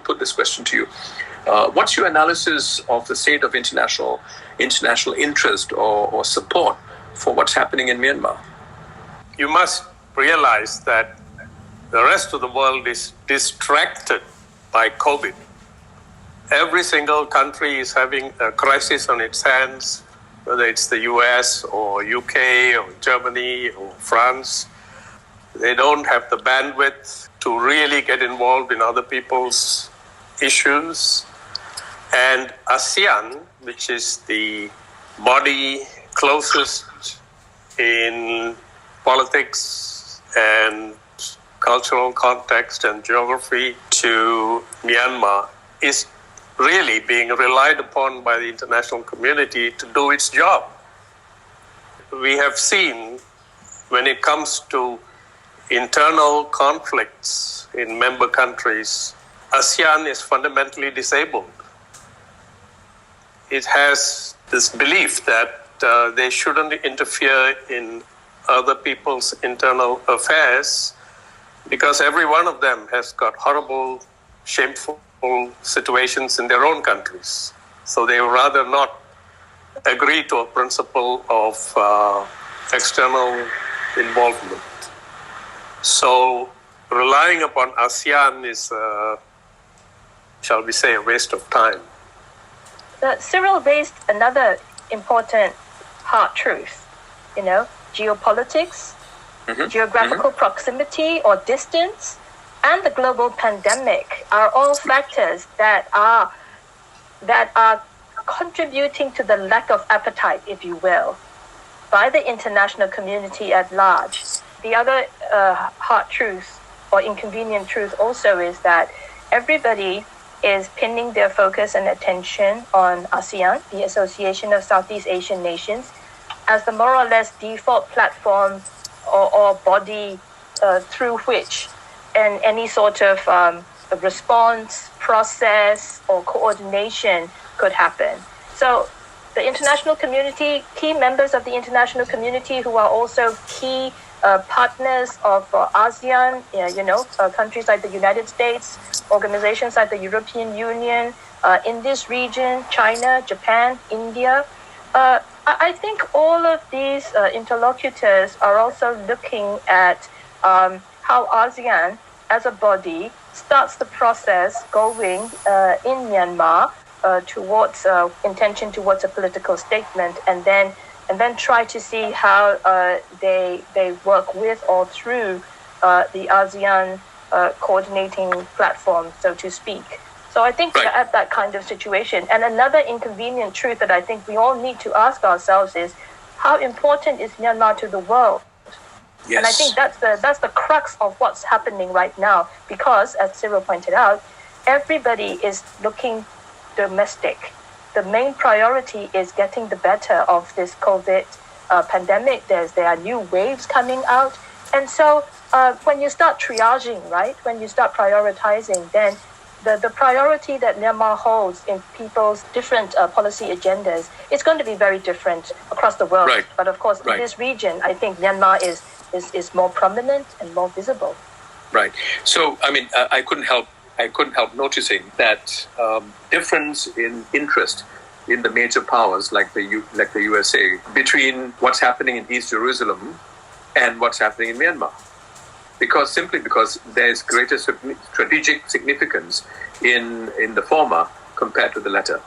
put this question to you. What's your analysis of the state of international interest or support for what's happening in Myanmar? You must realize that the rest of the world is distracted by COVID. Every single country is having a crisis on its hands, whether it's the US or UK or Germany or France. They don't have the bandwidth to really get involved in other people's issues. And ASEAN, which is the body closest in politics and cultural context and geography to Myanmar, is really being relied upon by the international community to do its job. We have seen when it comes to internal conflicts in member countries, ASEAN is fundamentally disabled. It has this belief that they shouldn't interfere in other people's internal affairs because every one of them has got horrible, shameful situations in their own countries. So they would rather not agree to a principle of external involvement. So relying upon ASEAN is, shall we say, a waste of time. Cyril raised another important hard truth, geopolitics, geographical proximity or distance, and the global pandemic are all factors that are contributing to the lack of appetite, if you will, by the international community at large. The other hard truth or inconvenient truth also is that everybody is pinning their focus and attention on ASEAN, the Association of Southeast Asian Nations, as the more or less default platform or body through which any sort of response, process, or coordination could happen. So the international community, key members of the international community who are also key partners of ASEAN, countries like the United States, organizations like the European Union, in this region, China, Japan, India. I think all of these interlocutors are also looking at how ASEAN as a body starts the process going in Myanmar towards intention towards a political statement, and then try to see how they work with or through the ASEAN coordinating platform, so to speak. So I think we're at that kind of situation. And another inconvenient truth that I think we all need to ask ourselves is, how important is Myanmar to the world? Yes. And I think that's the crux of what's happening right now, because, as Cyril pointed out, everybody is looking domestic. The main priority is getting the better of this COVID pandemic. There are new waves coming out. And so when you start triaging, right, when you start prioritizing, then the priority that Myanmar holds in people's different policy agendas is going to be very different across the world. Right. But of course, in this region, I think Myanmar is more prominent and more visible. Right. So, I couldn't help noticing that difference in interest in the major powers like the USA between what's happening in East Jerusalem and what's happening in Myanmar. Because there's greater strategic significance in the former compared to the latter.